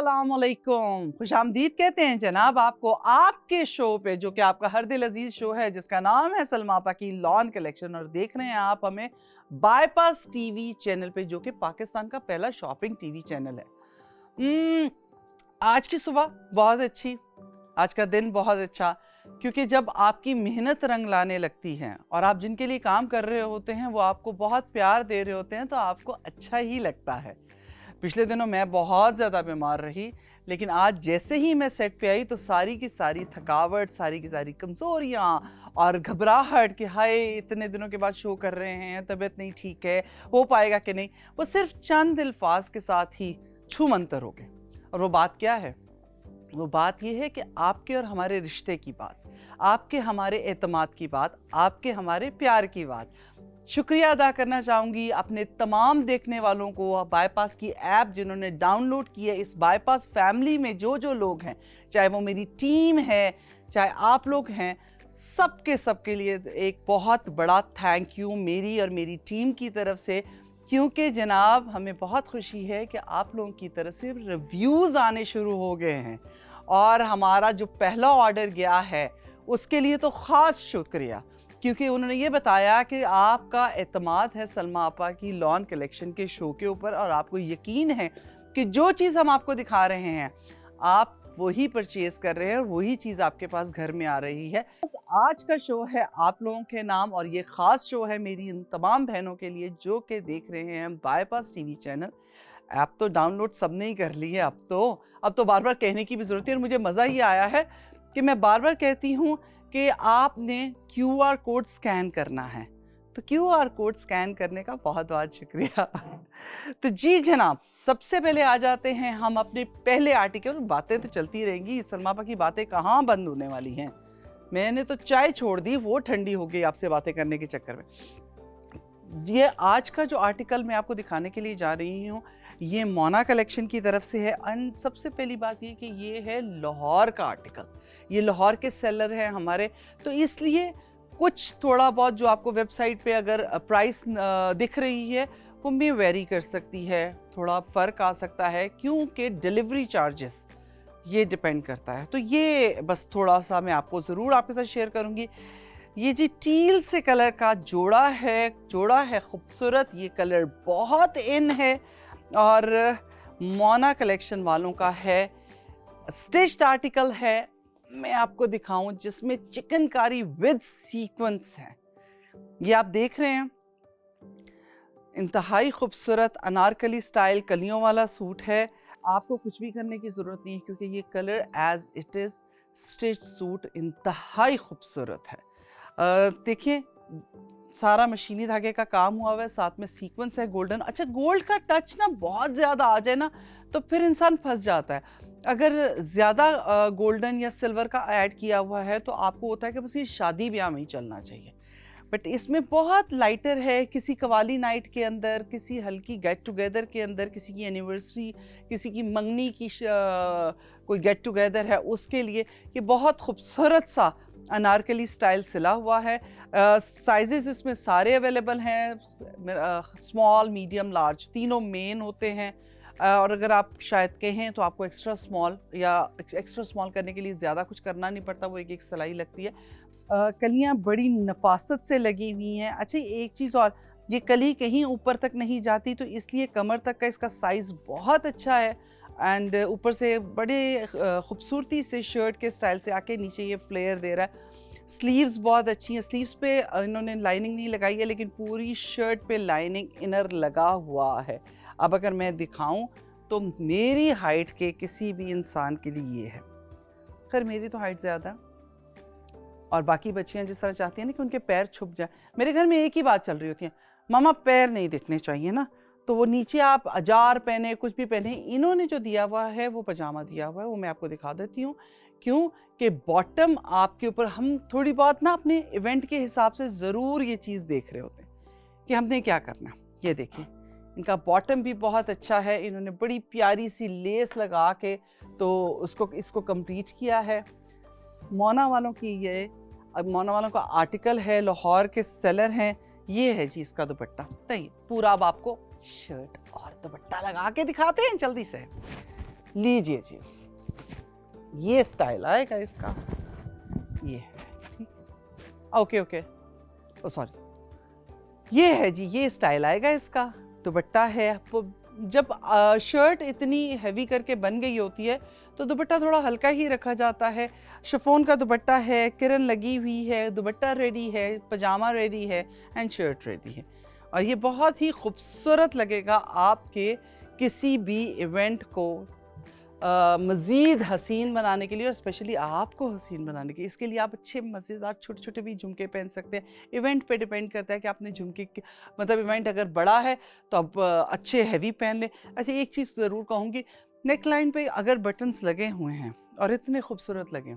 अस्सलामुअलैकुम, खुशामदीद कहते हैं जनाब आपको आपके शो पे, जो कि आपका हर दिल अजीज शो है, जिसका नाम है सलमा आपा की लॉन कलेक्शन। और देख रहे हैं आप हमें बाईपास टीवी चैनल पे, जो कि पाकिस्तान का पहला शॉपिंग टीवी चैनल है। आज की सुबह बहुत अच्छी, आज का दिन बहुत अच्छा, क्योंकि जब आपकी मेहनत रंग लाने लगती है और आप जिनके लिए काम कर रहे होते हैं वो आपको बहुत प्यार दे रहे होते हैं, तो आपको अच्छा ही लगता है। पिछले दिनों मैं बहुत ज़्यादा बीमार रही, लेकिन आज जैसे ही मैं सेट पे आई तो सारी की सारी थकावट, सारी की सारी कमज़ोरियाँ और घबराहट कि हाय इतने दिनों के बाद शो कर रहे हैं, तबीयत नहीं ठीक है, हो पाएगा कि नहीं, वो सिर्फ चंद अल्फाज के साथ ही छूमंतर हो गए। और वो बात क्या है? वो बात ये है कि आपके और हमारे रिश्ते की बात, आपके हमारे एतमाद की बात, आपके हमारे प्यार की बात। शुक्रिया अदा करना चाहूँगी अपने तमाम देखने वालों को, बाईपास की ऐप जिन्होंने डाउनलोड की है। इस बाईपास फैमिली में जो जो लोग हैं, चाहे वो मेरी टीम है, चाहे आप लोग हैं, सबके लिए एक बहुत बड़ा थैंक यू मेरी और मेरी टीम की तरफ से, क्योंकि जनाब हमें बहुत खुशी है कि आप लोगों की तरफ से रिव्यूज़ आने शुरू हो गए हैं। और हमारा जो पहला ऑर्डर गया है उसके लिए तो ख़ास शुक्रिया, क्योंकि उन्होंने ये बताया कि आपका एतमाद है सलमा आपा की लॉन कलेक्शन के शो के ऊपर, और आपको यकीन है कि जो चीज़ हम आपको दिखा रहे हैं आप वही परचेज़ कर रहे हैं और वही चीज़ आपके पास घर में आ रही है। आज का शो है आप लोगों के नाम, और ये ख़ास शो है मेरी इन तमाम बहनों के लिए जो कि देख रहे हैं बाईपास टीवी चैनल। ऐप तो डाउनलोड सबने ही कर ली है, अब तो बार बार कहने की भी ज़रूरत है। और मुझे मज़ा ये आया है कि मैं बार बार कहती हूँ कि आपने QR कोड स्कैन करना है, तो QR कोड स्कैन करने का बहुत बहुत शुक्रिया। तो जी जनाब, सबसे पहले आ जाते हैं हम अपने पहले आर्टिकल। बातें तो चलती रहेंगी, सलमा आपा की बातें कहाँ बंद होने वाली हैं। मैंने तो चाय छोड़ दी, वो ठंडी हो गई आपसे बातें करने के चक्कर में। ये आज का जो आर्टिकल मैं आपको दिखाने के लिए जा रही हूँ, ये मोना कलेक्शन की तरफ से है। एंड सबसे पहली बात ये कि ये है लाहौर का आर्टिकल, ये लाहौर के सेलर हैं हमारे, तो इसलिए कुछ थोड़ा बहुत जो आपको वेबसाइट पे अगर प्राइस दिख रही है वो में वेरी कर सकती है, थोड़ा फ़र्क आ सकता है, क्योंकि डिलीवरी चार्जेस ये डिपेंड करता है। तो ये बस थोड़ा सा मैं आपको ज़रूर आपके साथ शेयर करूँगी। ये जी टील से कलर का जोड़ा है खूबसूरत, ये कलर बहुत इन है और मोना कलेक्शन वालों का है। स्टिच्ड आर्टिकल है, मैं आपको दिखाऊं, जिसमें चिकनकारी विद सीक्वेंस है। ये आप देख रहे हैं, इंतहाई खूबसूरत अनारकली स्टाइल कलियों वाला सूट है। आपको कुछ भी करने की ज़रूरत नहीं है, क्योंकि ये colour as it is stitch suit इंतहाई खूबसूरत है। देखिए सारा मशीनी धागे का काम हुआ हुआ है, साथ में सीक्वेंस है गोल्डन। अच्छा, गोल्ड का टच ना बहुत ज़्यादा आ जाए ना तो फिर इंसान फंस जाता है। अगर ज़्यादा गोल्डन या सिल्वर का ऐड किया हुआ है तो आपको होता है कि बस ये शादी ब्याह में ही चलना चाहिए, बट इसमें बहुत लाइटर है। किसी कवाली नाइट के अंदर, किसी हल्की गेट टुगेदर के अंदर, किसी की एनिवर्सरी, किसी की मंगनी की कोई गेट टुगेदर है, उसके लिए ये बहुत खूबसूरत सा अनारकली स्टाइल सिला हुआ है। साइजेस इसमें सारे अवेलेबल हैं, स्मॉल, मीडियम, लार्ज, तीनों मेन होते हैं। और अगर आप शायद कहें तो आपको एक्स्ट्रा स्मॉल करने के लिए ज़्यादा कुछ करना नहीं पड़ता, वो एक एक सिलाई लगती है। कलियाँ बड़ी नफासत से लगी हुई हैं। अच्छा, एक चीज़ और, ये कली कहीं ऊपर तक नहीं जाती, तो इसलिए कमर तक का इसका साइज़ बहुत अच्छा है। एंड ऊपर से बड़े खूबसूरती से शर्ट के स्टाइल से आके नीचे ये फ्लेयर दे रहा है। स्लीव्स बहुत अच्छी हैं, स्लीव्स पे इन्होंने लाइनिंग नहीं लगाई है, लेकिन पूरी शर्ट पे लाइनिंग इनर लगा हुआ है। अब अगर मैं दिखाऊं तो मेरी हाइट के किसी भी इंसान के लिए ये है। खैर मेरी तो हाइट ज़्यादा है, और बाकी बच्चियां जिस तरह चाहती हैं ना कि उनके पैर छुप जाए। मेरे घर में एक ही बात चल रही होती है, मामा पैर नहीं दिखने चाहिए ना, तो वो नीचे आप अजार पहने, कुछ भी पहने, इन्होंने जो दिया हुआ है वो पजामा दिया हुआ है, वो मैं आपको दिखा देती हूँ। क्यों कि बॉटम आपके ऊपर, हम थोड़ी बहुत ना अपने इवेंट के हिसाब से ज़रूर ये चीज़ देख रहे होते हैं कि हमने क्या करना। ये देखिए, इनका बॉटम भी बहुत अच्छा है, इन्होंने बड़ी प्यारी सी लेस लगा के तो इसको कंप्लीट किया है। मोना वालों का आर्टिकल है, लाहौर के सेलर हैं। ये है जी इसका दुपट्टा। तो पूरा अब आपको शर्ट और दुपट्टा लगा के दिखाते हैं जल्दी से। लीजिए जी, ये स्टाइल आएगा इसका, ये है, ओके ओके, ओ सॉरी, ये है जी, ये स्टाइल आएगा इसका। दुपट्टा है, जब शर्ट इतनी हैवी करके बन गई होती है तो दुपट्टा थोड़ा हल्का ही रखा जाता है। शिफॉन का दुपट्टा है, किरन लगी हुई है, दुपट्टा रेडी है, पजामा रेडी है एंड शर्ट रेडी है, और ये बहुत ही खूबसूरत लगेगा आपके किसी भी इवेंट को मज़ीद हसीन बनाने के लिए, और स्पेशली आपको हसीन बनाने के लिए। इसके लिए आप अच्छे मज़ेदार छोटे छोटे भी झुमके पहन सकते हैं। इवेंट पे डिपेंड करता है कि आपने झुमके मतलब इवेंट अगर बड़ा है तो आप अच्छे हैवी पहन लें। अच्छा, एक चीज़ ज़रूर कहूँगी, नेक लाइन पे अगर बटन्स लगे हुए हैं और इतने खूबसूरत लगे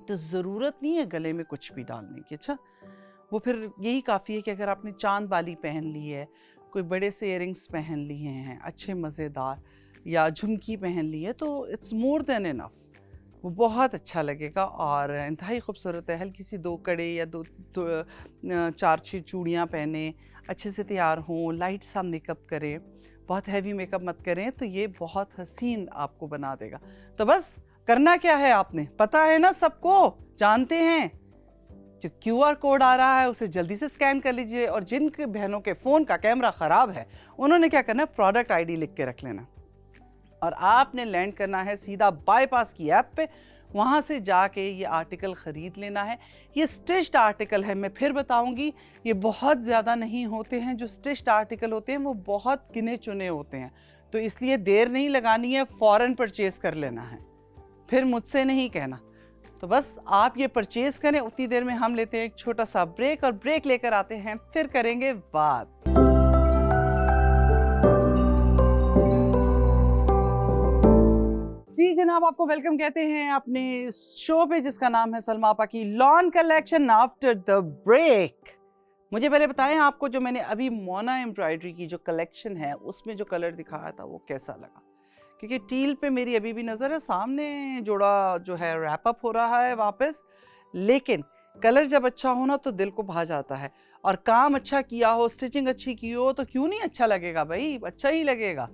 तो ज़रूरत नहीं है गले में कुछ भी डालने की। अच्छा, वो फिर यही काफ़ी है कि अगर आपने चांद बाली पहन ली है, कोई बड़े से इयरिंग्स पहन लिए हैं अच्छे मज़ेदार, या झुमकी पहन ली है, तो इट्स मोर देन इनफ, वो बहुत अच्छा लगेगा और इंतहाई खूबसूरत है। हल्की सी 2 कड़े या 4-6 चूड़ियाँ पहने, अच्छे से तैयार हों, लाइट सा मेकअप करें, बहुत हैवी मेकअप मत करें, तो ये बहुत हसीन आपको बना देगा। तो बस करना क्या है, आपने पता है ना, सबको जानते हैं, जो QR कोड आ रहा है उसे जल्दी से स्कैन कर लीजिए, और जिन बहनों के फ़ोन का कैमरा ख़राब है उन्होंने क्या करना है, प्रोडक्ट ID लिख के रख लेना, और आपने लैंड करना है सीधा बाईपास की ऐप पे, वहाँ से जाके ये आर्टिकल ख़रीद लेना है। ये स्टिच्ड आर्टिकल है, मैं फिर बताऊंगी, ये बहुत ज़्यादा नहीं होते हैं, जो स्टिच्ड आर्टिकल होते हैं वो बहुत गिने चुने होते हैं, तो इसलिए देर नहीं लगानी है, फ़ौरन परचेज़ कर लेना है, फिर मुझसे नहीं कहना। तो बस आप ये परचेज़ करें, उतनी देर में हम लेते हैं एक छोटा सा ब्रेक, और ब्रेक लेकर आते हैं, फिर करेंगे बात। जी जनाब, आपको वेलकम कहते हैं अपने शो पे जिसका नाम है सलमा आपा की lawn collection after the break. मुझे पहले बताएं, आपको जो मैंने अभी मोना एम्ब्रॉयडरी की जो कलेक्शन है उसमें जो कलर दिखाया था वो कैसा लगा, क्योंकि टील पे मेरी अभी भी नज़र है, सामने जोड़ा जो है रैप अप हो रहा है वापस, लेकिन कलर जब अच्छा हो ना तो दिल को भा जाता है, और काम अच्छा किया हो, स्टिचिंग अच्छी की हो, तो क्यों नहीं अच्छा लगेगा भाई, अच्छा ही लगेगा।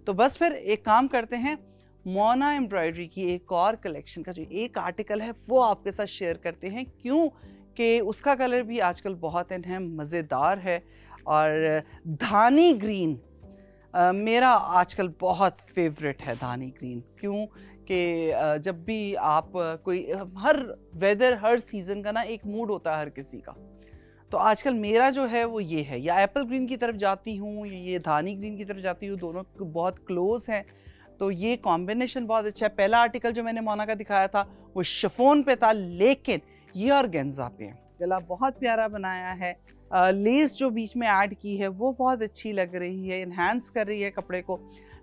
तो बस फिर एक काम करते हैं, मोना एम्ब्रॉयडरी की एक और कलेक्शन का जो एक आर्टिकल है वो आपके साथ शेयर करते हैं, क्यों कि उसका कलर भी आजकल बहुत इन है, मज़ेदार है, और धानी ग्रीन मेरा आजकल बहुत फेवरेट है, धानी ग्रीन। क्यों कि जब भी आप कोई हर वेदर, हर सीज़न का ना एक मूड होता है हर किसी का, तो आजकल मेरा जो है वो ये है, या एप्पल ग्रीन की तरफ जाती हूँ, ये धानी ग्रीन की तरफ जाती हूँ, दोनों बहुत क्लोज हैं, तो ये कॉम्बिनेशन बहुत अच्छा है। पहला आर्टिकल जो मैंने मोना का दिखाया था वो शिफॉन पे था, लेकिन ये ऑर्गेन्जा पे है। गला बहुत प्यारा बनाया है, लेस जो बीच में ऐड की है वो बहुत अच्छी लग रही है, इन्हांस कर रही है कपड़े को।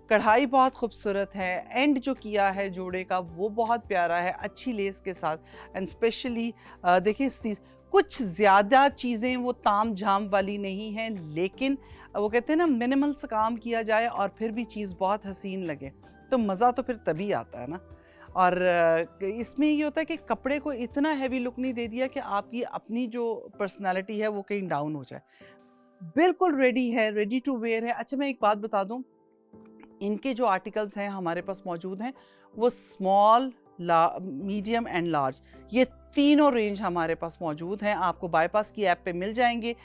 कढ़ाई बहुत खूबसूरत है, एंड जो किया है जोड़े का वो बहुत प्यारा है, अच्छी लेस के साथ, एंड स्पेशली देखिए कुछ ज़्यादा चीज़ें वो ताम झाम वाली नहीं हैं, लेकिन वो कहते हैं ना, मिनिमल से काम किया जाए और फिर भी चीज़ बहुत हसीन लगे, तो मज़ा तो फिर तभी आता है ना। और इसमें ये होता है कि कपड़े को इतना हैवी लुक नहीं दे दिया कि आपकी अपनी जो पर्सनालिटी है वो कहीं डाउन हो जाए। बिल्कुल रेडी है, रेडी टू वेयर है। अच्छा, मैं एक बात बता दूं, इनके जो आर्टिकल्स हैं हमारे पास मौजूद हैं वो स्मॉल, मीडियम एंड लार्ज, ये तीनों रेंज हमारे पास मौजूद हैं, आपको बाईपास की ऐप पे मिल जाएंगे।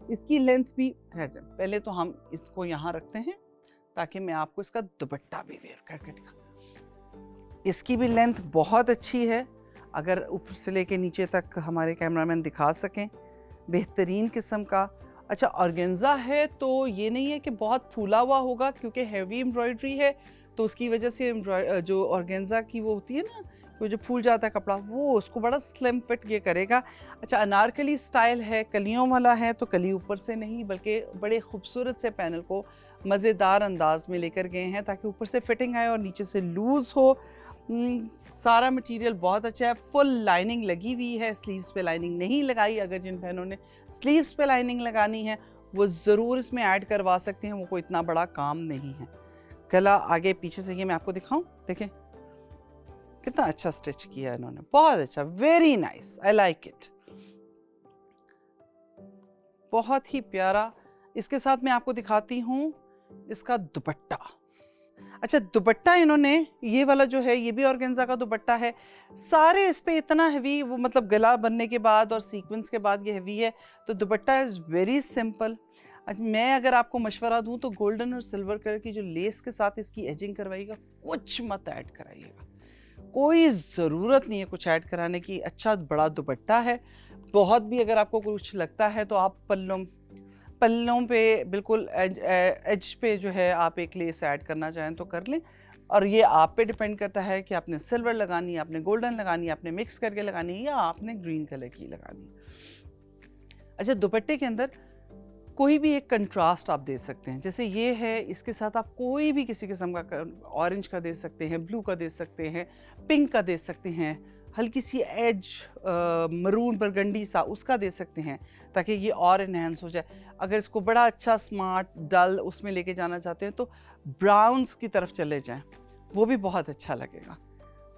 इसकी लेंथ भी, पहले तो हम इसको यहाँ रखते हैं ताकि मैं आपको इसका दुपट्टा भी वेयर करके दिखा। इसकी भी लेंथ बहुत अच्छी है, अगर ऊपर से लेके नीचे तक हमारे कैमरामैन दिखा सकें, बेहतरीन किस्म का। अच्छा, ऑर्गेन्जा है तो ये नहीं है कि बहुत फूला हुआ होगा, क्योंकि हैवी एम्ब्रॉयडरी है तो उसकी वजह से जो ऑर्गेन्जा की वो होती है ना, वो जो फूल जाता है कपड़ा, वो उसको बड़ा स्लिम फिट ये करेगा। अच्छा, अनारकली स्टाइल है, कलियों वाला है, तो कली ऊपर से नहीं बल्कि बड़े खूबसूरत से पैनल को मज़ेदार अंदाज में लेकर गए हैं ताकि ऊपर से फिटिंग आए और नीचे से लूज़ हो। सारा मटेरियल बहुत अच्छा है, फुल लाइनिंग लगी हुई है, स्लीव्स पे लाइनिंग नहीं लगाई। अगर जिन बहनों ने स्लीव्स पे लाइनिंग लगानी है वो ज़रूर इसमें ऐड करवा सकते हैं, वो कोई इतना बड़ा काम नहीं है। गला आगे पीछे से ये मैं आपको दिखाऊं, देखें कितना अच्छा स्टिच किया है इन्होंने, बहुत अच्छा, very nice, I like it, बहुत ही प्यारा। इसके साथ मैं आपको दिखाती हूँ इसका दुपट्टा। अच्छा, दुपट्टा इन्होंने ये वाला जो है ये भी ऑर्गेन्जा का दुपट्टा है। सारे इस पे इतना हैवी, वो मतलब गला बनने के बाद और सीक्वेंस के बाद ये हैवी है, तो दुपट्टा इज़ वेरी सिंपल। मैं अगर आपको मशवरा दूं तो गोल्डन और सिल्वर कलर की जो लेस के साथ इसकी एजिंग करवाइएगा, कुछ मत ऐड कराइएगा, कोई ज़रूरत नहीं है कुछ ऐड कराने की। अच्छा बड़ा दुपट्टा है, बहुत भी अगर आपको कुछ लगता है तो आप पल्लों पे बिल्कुल एज पे जो है आप एक लेस ऐड करना चाहें तो कर लें, और ये आप पे डिपेंड करता है कि आपने सिल्वर लगानी है, आपने गोल्डन लगानी है, आपने मिक्स करके लगानी है, या आपने ग्रीन कलर की लगानी है। अच्छा, दुपट्टे के अंदर कोई भी एक कंट्रास्ट आप दे सकते हैं, जैसे ये है, इसके साथ आप कोई भी किसी किस्म का ऑरेंज का दे सकते हैं, ब्लू का दे सकते हैं, पिंक का दे सकते हैं, हल्की सी एज मरून बरगंडी सा उसका दे सकते हैं, ताकि ये और इन्हेंस हो जाए। अगर इसको बड़ा अच्छा स्मार्ट डल उसमें लेके जाना चाहते हैं तो ब्राउन्स की तरफ चले जाएं, वो भी बहुत अच्छा लगेगा।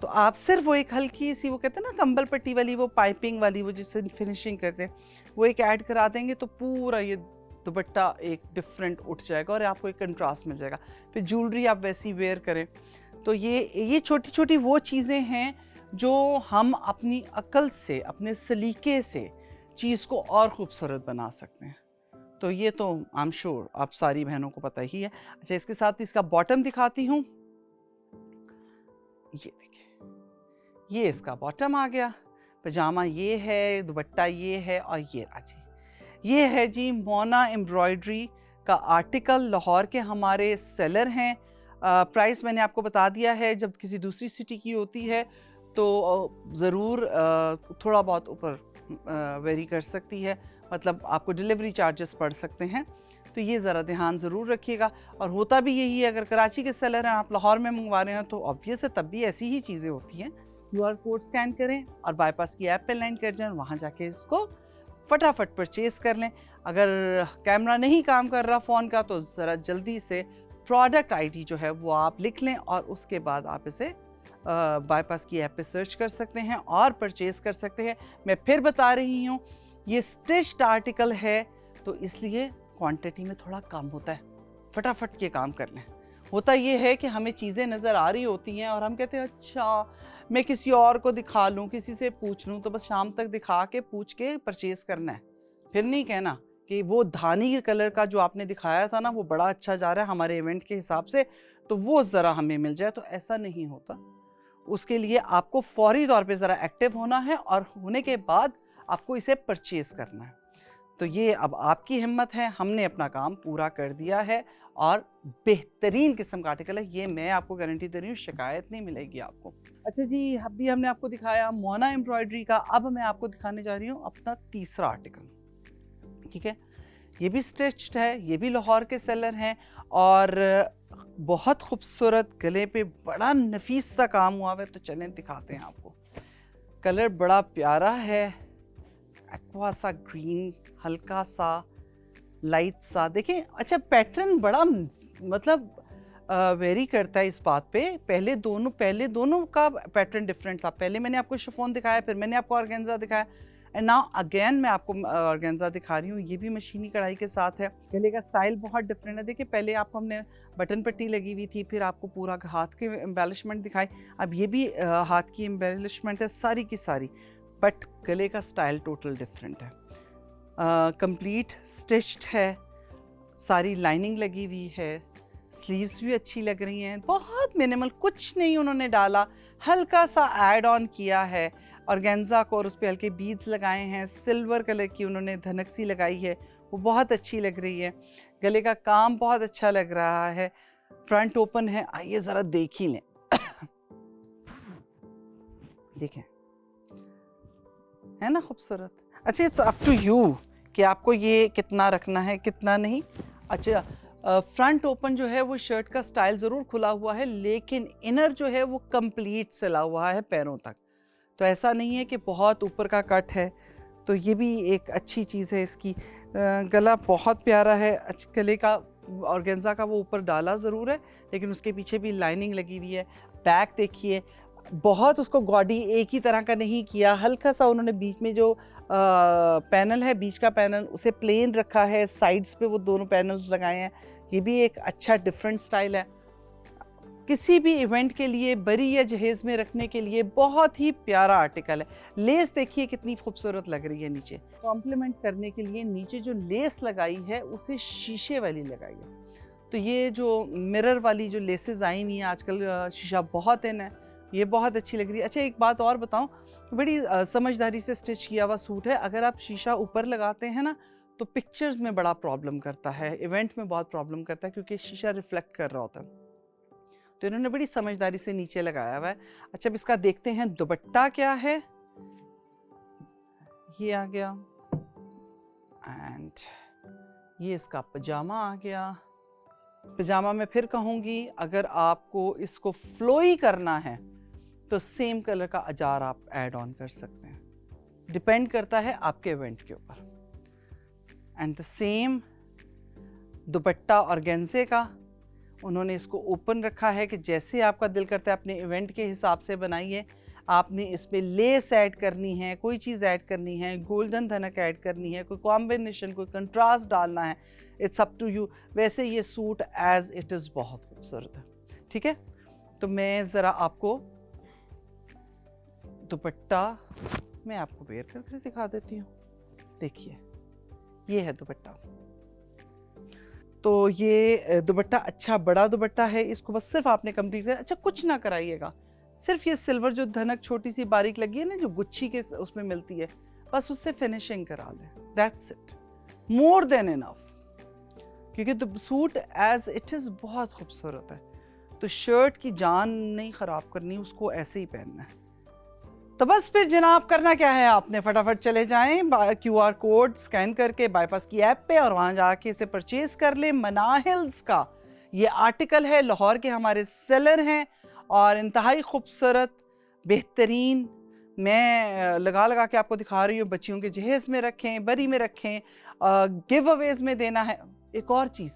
तो आप सिर्फ वो एक हल्की सी, वो कहते हैं ना कंबल पट्टी वाली, वो पाइपिंग वाली, वो जिससे फिनिशिंग करते हैं, वो एक ऐड करा देंगे तो पूरा ये दुपट्टा एक डिफरेंट उठ जाएगा और आपको एक कंट्रास्ट मिल जाएगा। फिर ज्वेलरी आप वैसी वेयर करें। तो ये छोटी छोटी वो चीज़ें हैं जो हम अपनी अक्ल से, अपने सलीके से चीज़ को और ख़ूबसूरत बना सकते हैं। तो ये तो आई एम श्योर आप सारी बहनों को पता ही है। अच्छा, इसके साथ इसका बॉटम दिखाती हूँ। ये देखिए, ये इसका बॉटम आ गया, पजामा ये है, दुपट्टा ये है, और ये राजी ये है जी मोना एम्ब्रॉयडरी का आर्टिकल। लाहौर के हमारे सेलर हैं। प्राइस मैंने आपको बता दिया है, जब किसी दूसरी सिटी की होती है तो ज़रूर थोड़ा बहुत ऊपर वेरी कर सकती है, मतलब आपको डिलीवरी चार्जेस पड़ सकते हैं, तो ये ज़रा ध्यान ज़रूर रखिएगा। और होता भी यही है, अगर कराची के सेलर हैं, आप लाहौर में मंगवा रहे हैं, तो ऑब्वियस है तब भी ऐसी ही चीज़ें होती हैं। QR कोड स्कैन करें और बाईपास की ऐप पे लैंड कर जाएं, वहाँ जाके इसको फटाफट परचेज़ कर लें। अगर कैमरा नहीं काम कर रहा फ़ोन का तो ज़रा जल्दी से प्रोडक्ट आईडी जो है वो आप लिख लें, और उसके बाद आप इसे बाईपास की ऐप पे सर्च कर सकते हैं और परचेज़ कर सकते हैं। मैं फिर बता रही हूँ, ये स्टिच्ड आर्टिकल है तो इसलिए क्वांटिटी में थोड़ा कम होता है, फटाफट ये काम कर लें। होता ये है कि हमें चीज़ें नज़र आ रही होती हैं और हम कहते हैं अच्छा मैं किसी और को दिखा लूँ, किसी से पूछ लूँ, तो बस शाम तक दिखा के पूछ के परचेज़ करना है। फिर नहीं कहना कि वो धानी कलर का जो आपने दिखाया था ना वो बड़ा अच्छा जा रहा है हमारे इवेंट के हिसाब से, तो वो ज़रा हमें मिल जाए। तो ऐसा नहीं होता। उसके लिए आपको फौरी तौर पे ज़रा एक्टिव होना है और होने के बाद आपको इसे परचेज़ करना है। तो ये अब आपकी हिम्मत है, हमने अपना काम पूरा कर दिया है और बेहतरीन किस्म का आर्टिकल है, ये मैं आपको गारंटी दे रही हूँ, शिकायत नहीं मिलेगी आपको। अच्छा जी, अभी हमने आपको दिखाया मोना एम्ब्रॉयडरी का, अब मैं आपको दिखाने जा रही हूँ अपना तीसरा आर्टिकल। ठीक है, ये भी स्टिच्ड है, ये भी लाहौर के सेलर हैं और बहुत खूबसूरत, गले पे बड़ा नफीस सा काम हुआ है। तो चलें दिखाते हैं आपको। कलर बड़ा प्यारा है, एक्वा सा ग्रीन, हल्का सा लाइट सा, देखें। अच्छा, पैटर्न बड़ा मतलब वेरी करता है इस बात पे। पहले दोनों का पैटर्न डिफरेंट था। पहले मैंने आपको शिफॉन दिखाया, फिर मैंने आपको ऑर्गेन्जा दिखाया, एंड नाउ अगेन मैं आपको ऑर्गेन्जा दिखा रही हूँ। ये भी मशीनी कढ़ाई के साथ है। गले का स्टाइल बहुत डिफरेंट है। देखिए, पहले आपको हमने बटन पट्टी लगी हुई थी, फिर आपको पूरा हाथ के एम्बेलिशमेंट दिखाई, अब ये भी हाथ की एम्बेलिशमेंट है सारी की सारी, बट गले का स्टाइल टोटल डिफरेंट है। कंप्लीट स्टिच्ड है, सारी लाइनिंग लगी हुई है, स्लीव्स भी अच्छी लग रही हैं, बहुत मिनिमल, कुछ नहीं उन्होंने डाला, हल्का सा ऐड ऑन किया है ऑर्गेन्जा को और उस पर हल्के बीड्स लगाए हैं। सिल्वर कलर की उन्होंने धनक सी लगाई है, वो बहुत अच्छी लग रही है। गले का काम बहुत अच्छा लग रहा है। फ्रंट ओपन है, आइए ज़रा देख ही लें। देखें, है ना खूबसूरत। अच्छा, इट्स अप टू यू कि आपको ये कितना रखना है कितना नहीं। अच्छा, फ्रंट ओपन जो है वो शर्ट का स्टाइल ज़रूर खुला हुआ है, लेकिन इनर जो है वो कंप्लीट सिला हुआ है पैरों तक। तो ऐसा नहीं है कि बहुत ऊपर का कट है, तो ये भी एक अच्छी चीज़ है इसकी। गला बहुत प्यारा है। गले का ऑर्गेन्जा का वो ऊपर डाला ज़रूर है, लेकिन उसके पीछे भी लाइनिंग लगी हुई है। बैक देखिए, बहुत उसको गॉडी एक ही तरह का नहीं किया, हल्का सा उन्होंने बीच में जो पैनल है, बीच का पैनल उसे प्लेन रखा है, साइड्स पे वो दोनों पैनल्स लगाए हैं। ये भी एक अच्छा डिफरेंट स्टाइल है। किसी भी इवेंट के लिए, बरी या जहेज़ में रखने के लिए बहुत ही प्यारा आर्टिकल है। लेस देखिए कितनी खूबसूरत लग रही है नीचे। कॉम्प्लीमेंट करने के लिए नीचे जो लेस लगाई है उसे शीशे वाली लगाई है। तो ये जो मिरर वाली जो लेसेस आई हुई हैं आजकल, शीशा बहुत इन है, ये बहुत अच्छी लग रही है। अच्छा एक बात और बताऊं, बड़ी समझदारी से स्टिच किया हुआ सूट है। अगर आप शीशा ऊपर लगाते हैं ना तो पिक्चर्स में बड़ा प्रॉब्लम करता है, इवेंट में बहुत प्रॉब्लम करता है, क्योंकि शीशा रिफ्लेक्ट कर रहा होता है। तो इन्होंने बड़ी समझदारी से नीचे लगाया हुआ है। अच्छा अब इसका देखते हैं दुपट्टा क्या है। ये आ गया एंड ये इसका पजामा आ गया। पजामा में फिर कहूँगी, अगर आपको इसको फ्लोई करना है तो सेम कलर का अजार आप ऐड ऑन कर सकते हैं, डिपेंड करता है आपके इवेंट के ऊपर। एंड द सेम दुपट्टा ऑर्गेन्जे का, उन्होंने इसको ओपन रखा है कि जैसे आपका दिल करता है अपने इवेंट के हिसाब से बनाइए। आपने इसमें लेस ऐड करनी है, कोई चीज़ ऐड करनी है, गोल्डन धनक ऐड करनी है, कोई कॉम्बिनेशन, कोई कंट्रास्ट डालना है, इट्स अप टू यू। वैसे ये सूट एज इट इज़ बहुत खूबसूरत है। ठीक है, तो मैं ज़रा आपको दुपट्टा मैं आपको वेयर करके दिखा देती हूँ। देखिए ये है दुपट्टा। तो ये दुपट्टा अच्छा बड़ा दुपट्टा है, इसको बस सिर्फ आपने कंप्लीट कर, अच्छा कुछ ना कराइएगा, सिर्फ ये सिल्वर जो धनक छोटी सी बारीक लगी है ना, जो गुच्छी के उसमें मिलती है, बस उससे फिनिशिंग करा लें, that's it, more than enough. क्योंकि सूट एज इट इज़ बहुत खूबसूरत है, तो शर्ट की जान नहीं ख़राब करनी, उसको ऐसे ही पहनना है। तो बस फिर जनाब करना क्या है, आपने फटाफट चले जाएं QR कोड स्कैन करके बाईपास की ऐप पे और वहाँ जाके इसे परचेज कर लें। मनाहिल्स का ये आर्टिकल है, लाहौर के हमारे सेलर हैं और इंतहाई खूबसूरत बेहतरीन। मैं लगा लगा के आपको दिखा रही हूँ, बच्चियों के जहेज़ में रखें, बरी में रखें, गिव अवेज में देना है। एक और चीज़,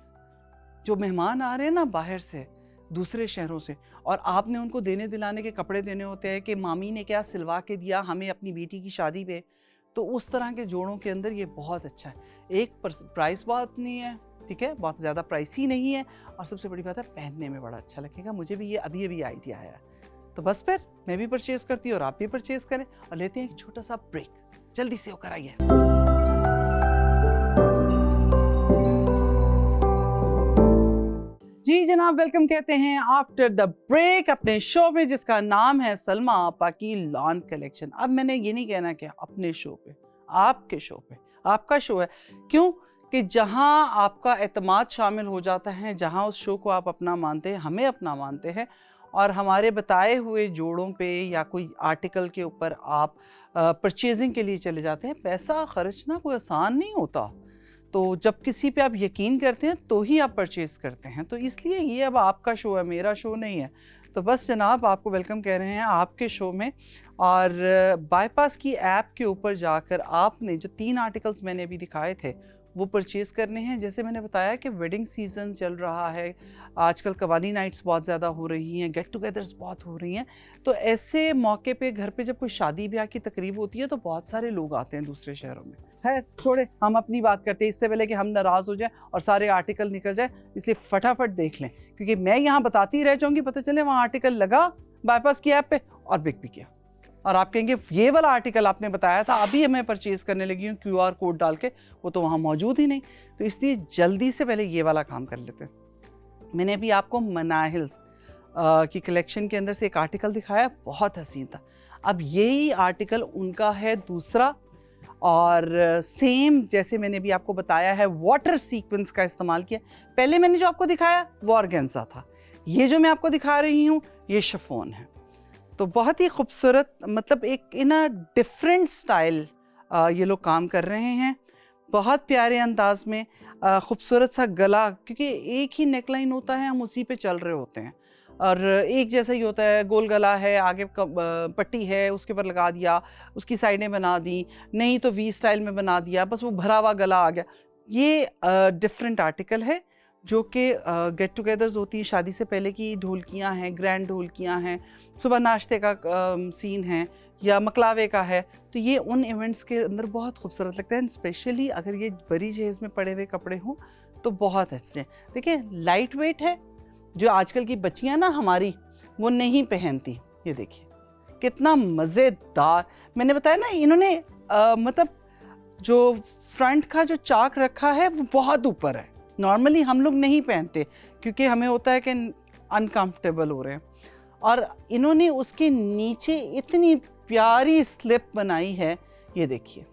जो मेहमान आ रहे हैं ना बाहर से, दूसरे शहरों से, और आपने उनको देने दिलाने के कपड़े देने होते हैं कि मामी ने क्या सिलवा के दिया हमें अपनी बेटी की शादी पे, तो उस तरह के जोड़ों के अंदर ये बहुत अच्छा है। एक प्राइस बहुत नहीं है, ठीक है, बहुत ज़्यादा प्राइसी नहीं है, और सबसे बड़ी बात है पहनने में बड़ा अच्छा लगेगा। मुझे भी ये अभी आइडिया आया, तो बस फिर मैं भी परचेज़ करती हूँ और आप भी परचेज़ करें। और लेते हैं एक छोटा सा ब्रेक, जल्दी से होकर आइए। जी जनाब, वेलकम कहते हैं आफ्टर द ब्रेक अपने शो में, जिसका नाम है सलमा आपा की लॉन कलेक्शन। अब मैंने ये नहीं कहना कि अपने शो पे, आपके शो पे, आपका शो है। क्यों कि जहां आपका एतमाद शामिल हो जाता है, जहां उस शो को आप अपना मानते हैं, हमें अपना मानते हैं, और हमारे बताए हुए जोड़ों पे या कोई आर्टिकल के ऊपर आप परचेजिंग के लिए चले जाते हैं, पैसा खर्चना कोई आसान नहीं होता। तो जब किसी पे आप यकीन करते हैं तो ही आप परचेज़ करते हैं, तो इसलिए ये अब आपका शो है, मेरा शो नहीं है। तो बस जनाब आपको वेलकम कह रहे हैं आपके शो में। और बाईपास की ऐप के ऊपर जाकर आपने जो 3 आर्टिकल्स मैंने अभी दिखाए थे वो परचेज़ करने हैं। जैसे मैंने बताया कि वेडिंग सीज़न चल रहा है, आजकल कवाली नाइट्स बहुत ज़्यादा हो रही हैं, गेट टुगेदर्स बहुत हो रही हैं, तो ऐसे मौके पे घर पे जब कोई शादी ब्याह की तकरीब होती है तो बहुत सारे लोग आते हैं दूसरे शहरों में। है छोड़े, हम अपनी बात करते हैं, इससे पहले कि हम नाराज़ हो जाए और सारे आर्टिकल निकल जाए, इसलिए फटाफट देख लें, क्योंकि मैं यहाँ बताती रह जाऊँगी, पता चले वहाँ आर्टिकल लगा बाईपास की ऐप पे और बिक भी गया, और आप कहेंगे ये वाला आर्टिकल आपने बताया था, अभी मैं परचेज़ करने लगी हूँ QR कोड डाल के, वो तो वहाँ मौजूद ही नहीं। तो इसलिए जल्दी से पहले ये वाला काम कर लेते हैं। मैंने अभी आपको मनाहिल्स की कलेक्शन के अंदर से एक आर्टिकल दिखाया, बहुत हसीन था। अब यही आर्टिकल उनका है दूसरा, और सेम जैसे मैंने भी आपको बताया है वाटर सीक्वेंस का इस्तेमाल किया। पहले मैंने जो आपको दिखाया वो ऑर्गेन्जा था, ये जो मैं आपको दिखा रही हूँ ये शिफॉन है। तो बहुत ही खूबसूरत, मतलब एक इन अ डिफरेंट स्टाइल ये लोग काम कर रहे हैं, बहुत प्यारे अंदाज में, खूबसूरत सा गला, क्योंकि एक ही नेकलाइन होता है, हम उसी पे चल रहे होते हैं, और एक जैसा ही होता है, गोल गला है, आगे पट्टी है, उसके ऊपर लगा दिया, उसकी साइडें बना दी, नहीं तो वी स्टाइल में बना दिया, बस वो भरा हुआ गला आ गया। ये डिफरेंट आर्टिकल है जो कि गेट टुगेदर्स होती हैं, शादी से पहले की ढोलकियाँ हैं, ग्रैंड ढोलकियाँ हैं, सुबह नाश्ते का सीन है, या मकलावे का है, तो ये उन इवेंट्स के अंदर बहुत खूबसूरत लगता है। स्पेशली अगर ये बड़ी जहेज़ में पड़े हुए कपड़े हों तो बहुत अच्छे हैं। देखिए लाइट वेट है, जो आजकल की बच्चियां ना हमारी, वो नहीं पहनती। ये देखिए कितना मज़ेदार। मैंने बताया ना इन्होंने मतलब जो फ्रंट का जो चाक रखा है वो बहुत ऊपर है। नॉर्मली हम लोग नहीं पहनते क्योंकि हमें होता है कि अनकंफर्टेबल हो रहे हैं, और इन्होंने उसके नीचे इतनी प्यारी स्लिप बनाई है। ये देखिए,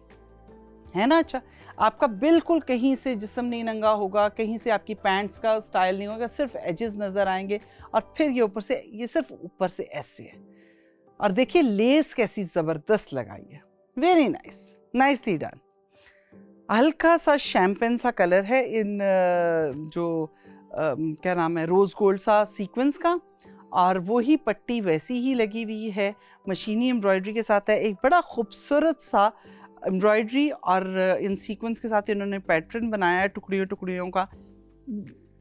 है ना अच्छा। आपका बिल्कुल कहीं से जिस्म नहीं नंगा होगा, कहीं से आपकी पैंट्स का स्टाइल नहीं होगा, सिर्फ एजेस नज़र आएंगे। और फिर ये ऊपर से, ये सिर्फ ऊपर से ऐसे है। और देखिए लेस कैसी ज़बरदस्त लगाई है, वेरी नाइस, नाइसली डन। हल्का सा शैम्पेन सा कलर है इन क्या नाम है, रोज़ गोल्ड सा सीक्वेंस का, और वही पट्टी वैसी ही लगी हुई है, मशीनी एम्ब्रॉयडरी के साथ है। एक बड़ा खूबसूरत सा एम्ब्रॉयडरी और इन सीक्वेंस के साथ इन्होंने पैटर्न बनाया है टुकड़ियों टुकड़ियों का,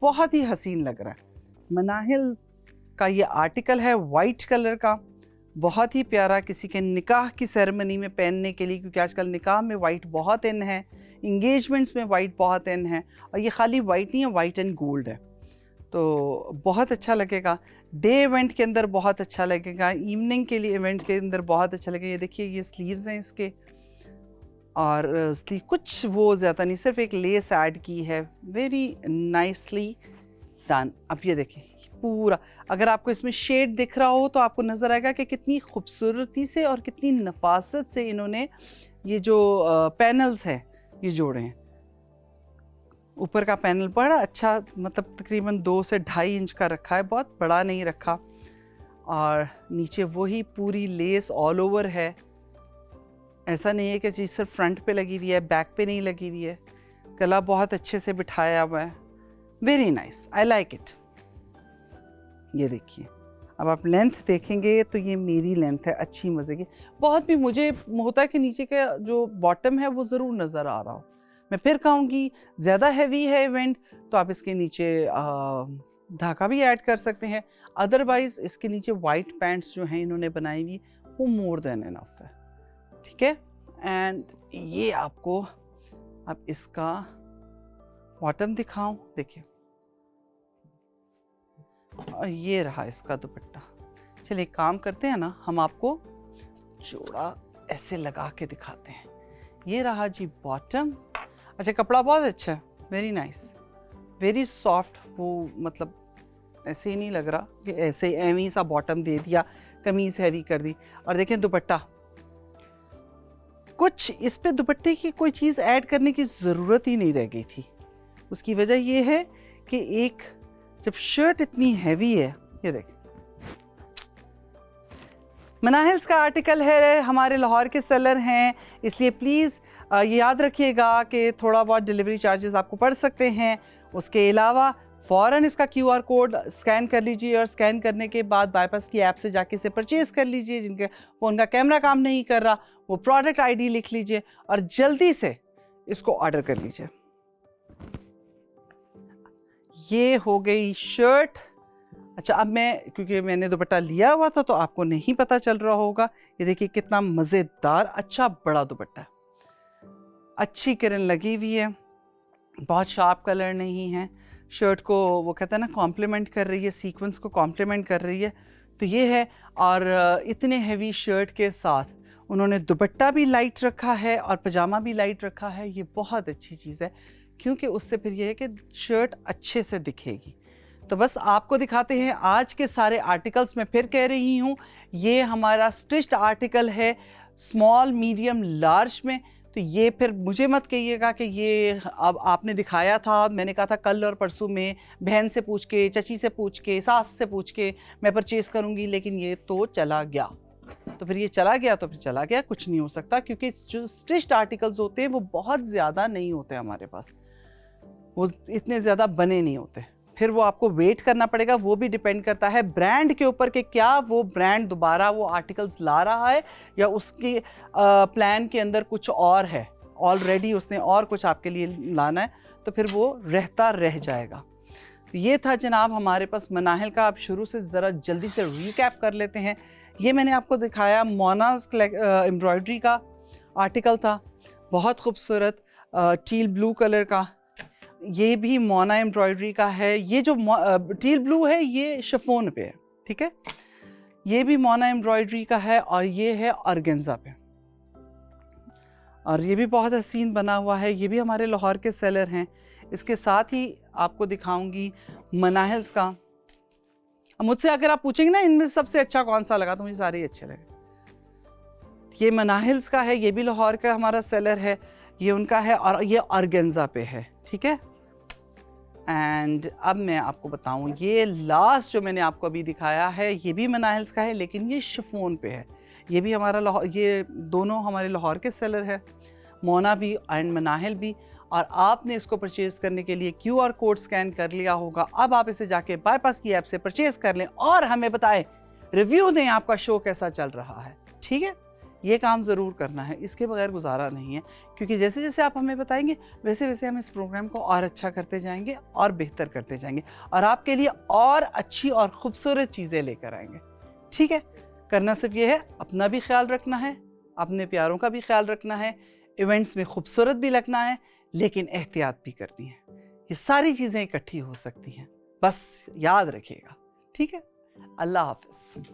बहुत ही हसीन लग रहा है। मनाहिल का ये आर्टिकल है वाइट कलर का, बहुत ही प्यारा, किसी के निकाह की सेरेमनी में पहनने के लिए, क्योंकि आजकल निकाह में वाइट बहुत इन है, इंगेजमेंट्स में वाइट बहुत इन है, और ये खाली वाइट नहीं है, वाइट एंड गोल्ड है, तो बहुत अच्छा लगेगा। डे इवेंट के अंदर बहुत अच्छा लगेगा, इवनिंग के लिए इवेंट के अंदर बहुत अच्छा लगेगा। ये देखिए ये स्लीव्स हैं इसके, और स्लीव कुछ वो ज़्यादा नहीं, सिर्फ एक लेस ऐड की है, वेरी नाइसली डन। अब ये देखिए पूरा, अगर आपको इसमें शेड दिख रहा हो तो आपको नज़र आएगा कि कितनी खूबसूरती से और कितनी नफासत से इन्होंने ये जो पैनल्स हैं ये जोड़े हैं। ऊपर का पैनल बड़ा अच्छा, मतलब तकरीबन 2 से 2.5 इंच का रखा है, बहुत बड़ा नहीं रखा, और नीचे वही पूरी लेस ऑल ओवर है। ऐसा नहीं है कि चीज़ सिर्फ फ्रंट पे लगी हुई है, बैक पे नहीं लगी हुई है। गला बहुत अच्छे से बिठाया हुआ है, very nice, I like it. ये देखिए, अब आप लेंथ देखेंगे तो ये मेरी लेंथ है, अच्छी मज़े की। बहुत भी मुझे होता है कि नीचे का जो बॉटम है वो ज़रूर नज़र आ रहा हो। मैं फिर कहूँगी ज़्यादा हैवी है इवेंट तो आप इसके नीचे धागा भी ऐड कर सकते हैं, अदरवाइज़ इसके नीचे वाइट पैंट्स जो हैं इन्होंने बनाई हुई वो मोर देन इनफ है, ठीक है। एंड ये आपको अब इसका बॉटम दिखाऊं, देखिए, और ये रहा इसका दुपट्टा। चलिए एक काम करते हैं ना, हम आपको जोड़ा ऐसे लगा के दिखाते हैं। ये रहा जी बॉटम। अच्छा, कपड़ा बहुत अच्छा है, वेरी नाइस, वेरी सॉफ्ट। वो मतलब ऐसे ही नहीं लग रहा कि ऐसे एवी सा बॉटम दे दिया, कमीज हैवी कर दी। और देखें दुपट्टा, कुछ इस पे दुपट्टे की कोई चीज़ ऐड करने की ज़रूरत ही नहीं रह गई थी। उसकी वजह ये है कि एक जब शर्ट इतनी हैवी है, ये देखें, मनाहिल्स का आर्टिकल है, हमारे लाहौर के सेलर हैं, इसलिए प्लीज़ ये याद रखिएगा कि थोड़ा बहुत डिलीवरी चार्जेस आपको पड़ सकते हैं। उसके अलावा फ़ौरन इसका QR कोड स्कैन कर लीजिए, और स्कैन करने के बाद बाईपास की ऐप से जाके इसे परचेज़ कर लीजिए। जिनके फ़ोन का कैमरा काम नहीं कर रहा वो प्रोडक्ट ID लिख लीजिए और जल्दी से इसको ऑर्डर कर लीजिए। ये हो गई शर्ट। अच्छा, अब मैं, क्योंकि मैंने दुपट्टा लिया हुआ था तो आपको नहीं पता चल रहा होगा, ये देखिए कितना मज़ेदार अच्छा बड़ा दुपट्टा है, अच्छी किरण लगी हुई है, बहुत शार्प कलर नहीं है। शर्ट को वो कहते हैं ना कॉम्प्लीमेंट कर रही है, सीक्वेंस को कॉम्प्लीमेंट कर रही है, तो ये है। और इतने हैवी शर्ट के साथ उन्होंने दुपट्टा भी लाइट रखा है और पजामा भी लाइट रखा है। ये बहुत अच्छी चीज़ है, क्योंकि उससे फिर ये है कि शर्ट अच्छे से दिखेगी। तो बस आपको दिखाते हैं आज के सारे आर्टिकल्स। मैं फिर कह रही हूँ, ये हमारा स्टिच्ड आर्टिकल है स्मॉल, मीडियम, लार्ज में। तो ये फिर मुझे मत कहिएगा कि ये अब आपने दिखाया था, मैंने कहा था कल और परसों में बहन से पूछ के, चची से पूछ के, सास से पूछ के मैं परचेज़ करूँगी, लेकिन ये तो चला गया। तो फिर ये चला गया तो फिर चला गया, कुछ नहीं हो सकता, क्योंकि जो स्टिच्ड आर्टिकल्स होते हैं वो बहुत ज़्यादा नहीं होते हमारे पास, वो इतने ज़्यादा बने नहीं होते। फिर वो आपको वेट करना पड़ेगा, वो भी डिपेंड करता है ब्रांड के ऊपर कि क्या वो ब्रांड दोबारा वो आर्टिकल्स ला रहा है या उसके प्लान के अंदर कुछ और है, ऑलरेडी उसने और कुछ आपके लिए लाना है, तो फिर वो रहता रह जाएगा। ये था जनाब हमारे पास मनाहिल का। आप शुरू से ज़रा जल्दी से रिकैप कर लेते हैं। ये मैंने आपको दिखाया मोनाज एम्ब्रॉयडरी का आर्टिकल था, बहुत खूबसूरत टील ब्लू कलर का। ये भी मोना एम्ब्रॉयडरी का है। ये जो टील ब्लू है ये शिफॉन पे है, ठीक है। ये भी मोना एम्ब्रॉयडरी का है और ये है ऑर्गेन्जा पे, और ये भी बहुत हसीन बना हुआ है। ये भी हमारे लाहौर के सेलर हैं। इसके साथ ही आपको दिखाऊंगी मनाहिल्स का। अब मुझसे अगर आप पूछेंगे ना इनमें सबसे अच्छा कौन सा लगा, तो मुझे सारे ही अच्छे लगे। ये मनाहिल्स का है, ये भी लाहौर का हमारा सेलर है, ये उनका है, और ये ऑर्गेन्जा पे है, ठीक है। एंड अब मैं आपको बताऊं, ये लास्ट जो मैंने आपको अभी दिखाया है ये भी मनाहिल्स का है, लेकिन ये शिफॉन पे है। ये भी हमारा लाहौर, ये दोनों हमारे लाहौर के सेलर है, मोना भी एंड मनाहिल भी। और आपने इसको परचेज़ करने के लिए QR कोड स्कैन कर लिया होगा। अब आप इसे जाके बाईपास की ऐप से परचेज़ कर लें और हमें बताएं, रिव्यू दें आपका शो कैसा चल रहा है, ठीक है। ये काम ज़रूर करना है, इसके बगैर गुजारा नहीं है, क्योंकि जैसे जैसे आप हमें बताएंगे वैसे वैसे हम इस प्रोग्राम को और अच्छा करते जाएंगे और बेहतर करते जाएंगे और आपके लिए और अच्छी और ख़ूबसूरत चीज़ें लेकर आएंगे, ठीक है। करना सिर्फ ये है, अपना भी ख्याल रखना है, अपने प्यारों का भी ख्याल रखना है, इवेंट्स में खूबसूरत भी लगना है, लेकिन एहतियात भी करनी है। ये सारी चीज़ें इकट्ठी हो सकती हैं, बस याद रखिएगा, ठीक है। अल्लाह हाफ़िज़।